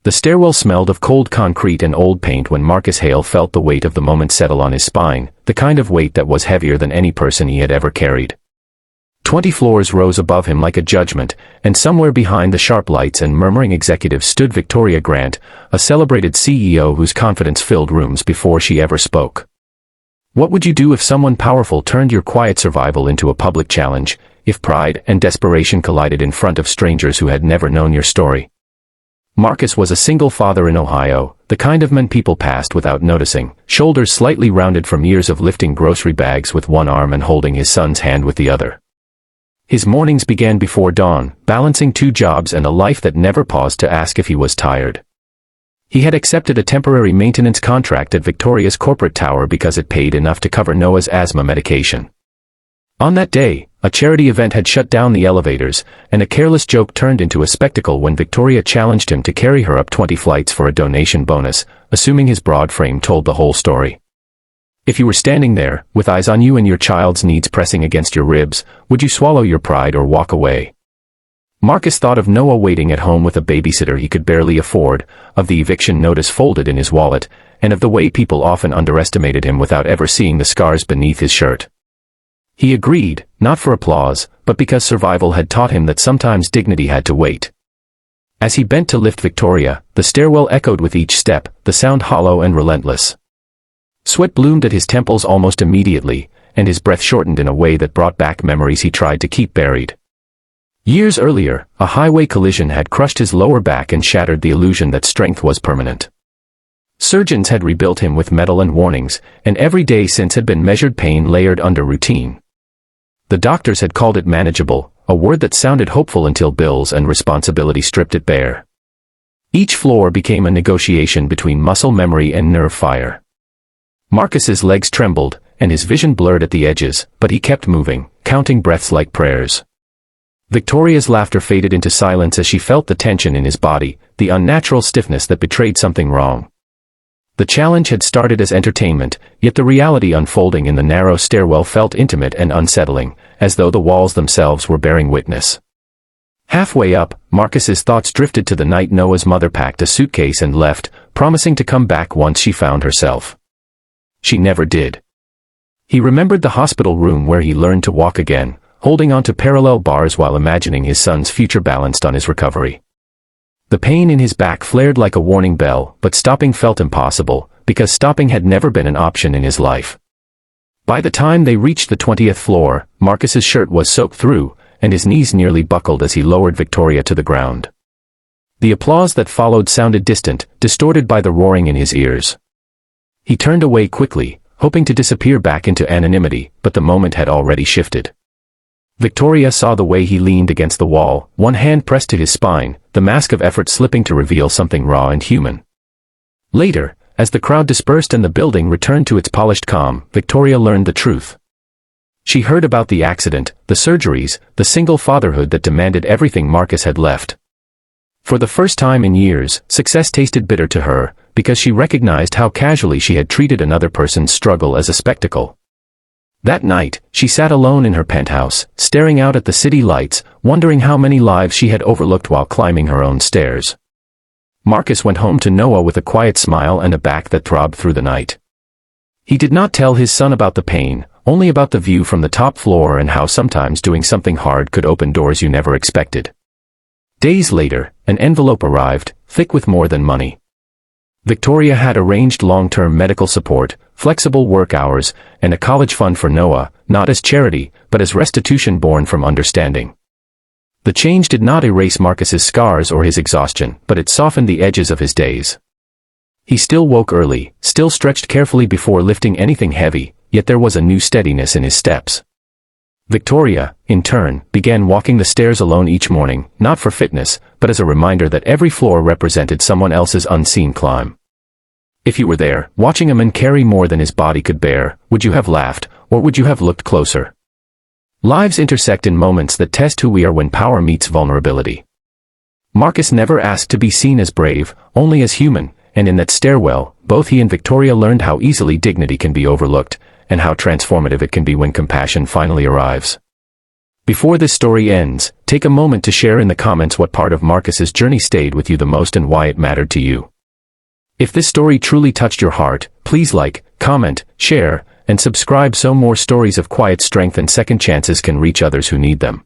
The stairwell smelled of cold concrete and old paint when Marcus Hale felt the weight of the moment settle on his spine, the kind of weight that was heavier than any person he had ever carried. 20 floors rose above him like a judgment, and somewhere behind the sharp lights and murmuring executives stood Victoria Grant, a celebrated CEO whose confidence filled rooms before she ever spoke. What would you do if someone powerful turned your quiet survival into a public challenge, if pride and desperation collided in front of strangers who had never known your story? Marcus was a single father in Ohio, the kind of man people passed without noticing, shoulders slightly rounded from years of lifting grocery bags with one arm and holding his son's hand with the other. His mornings began before dawn, balancing 2 jobs and a life that never paused to ask if he was tired. He had accepted a temporary maintenance contract at Victoria's corporate tower because it paid enough to cover Noah's asthma medication. On that day, a charity event had shut down the elevators, and a careless joke turned into a spectacle when Victoria challenged him to carry her up 20 flights for a donation bonus, assuming his broad frame told the whole story. If you were standing there, with eyes on you and your child's needs pressing against your ribs, would you swallow your pride or walk away? Marcus thought of Noah waiting at home with a babysitter he could barely afford, of the eviction notice folded in his wallet, and of the way people often underestimated him without ever seeing the scars beneath his shirt. He agreed, not for applause, but because survival had taught him that sometimes dignity had to wait. As he bent to lift Victoria, the stairwell echoed with each step, the sound hollow and relentless. Sweat bloomed at his temples almost immediately, and his breath shortened in a way that brought back memories he tried to keep buried. Years earlier, a highway collision had crushed his lower back and shattered the illusion that strength was permanent. Surgeons had rebuilt him with metal and warnings, and every day since had been measured pain layered under routine. The doctors had called it manageable, a word that sounded hopeful until bills and responsibility stripped it bare. Each floor became a negotiation between muscle memory and nerve fire. Marcus's legs trembled, and his vision blurred at the edges, but he kept moving, counting breaths like prayers. Victoria's laughter faded into silence as she felt the tension in his body, the unnatural stiffness that betrayed something wrong. The challenge had started as entertainment, yet the reality unfolding in the narrow stairwell felt intimate and unsettling, as though the walls themselves were bearing witness. Halfway up, Marcus's thoughts drifted to the night Noah's mother packed a suitcase and left, promising to come back once she found herself. She never did. He remembered the hospital room where he learned to walk again, holding onto parallel bars while imagining his son's future balanced on his recovery. The pain in his back flared like a warning bell, but stopping felt impossible, because stopping had never been an option in his life. By the time they reached the 20th floor, Marcus's shirt was soaked through, and his knees nearly buckled as he lowered Victoria to the ground. The applause that followed sounded distant, distorted by the roaring in his ears. He turned away quickly, hoping to disappear back into anonymity, but the moment had already shifted. Victoria saw the way he leaned against the wall, one hand pressed to his spine, the mask of effort slipping to reveal something raw and human. Later, as the crowd dispersed and the building returned to its polished calm, Victoria learned the truth. She heard about the accident, the surgeries, the single fatherhood that demanded everything Marcus had left. For the first time in years, success tasted bitter to her, because she recognized how casually she had treated another person's struggle as a spectacle. That night, she sat alone in her penthouse, staring out at the city lights, wondering how many lives she had overlooked while climbing her own stairs. Marcus went home to Noah with a quiet smile and a back that throbbed through the night. He did not tell his son about the pain, only about the view from the top floor and how sometimes doing something hard could open doors you never expected. Days later, an envelope arrived, thick with more than money. Victoria had arranged long-term medical support, flexible work hours, and a college fund for Noah, not as charity, but as restitution born from understanding. The change did not erase Marcus's scars or his exhaustion, but it softened the edges of his days. He still woke early, still stretched carefully before lifting anything heavy, yet there was a new steadiness in his steps. Victoria, in turn, began walking the stairs alone each morning, not for fitness, but as a reminder that every floor represented someone else's unseen climb. If you were there, watching a man carry more than his body could bear, would you have laughed, or would you have looked closer? Lives intersect in moments that test who we are when power meets vulnerability. Marcus never asked to be seen as brave, only as human, and in that stairwell, both he and Victoria learned how easily dignity can be overlooked, and how transformative it can be when compassion finally arrives. Before this story ends, take a moment to share in the comments what part of Marcus's journey stayed with you the most and why it mattered to you. If this story truly touched your heart, please like, comment, share, and subscribe so more stories of quiet strength and second chances can reach others who need them.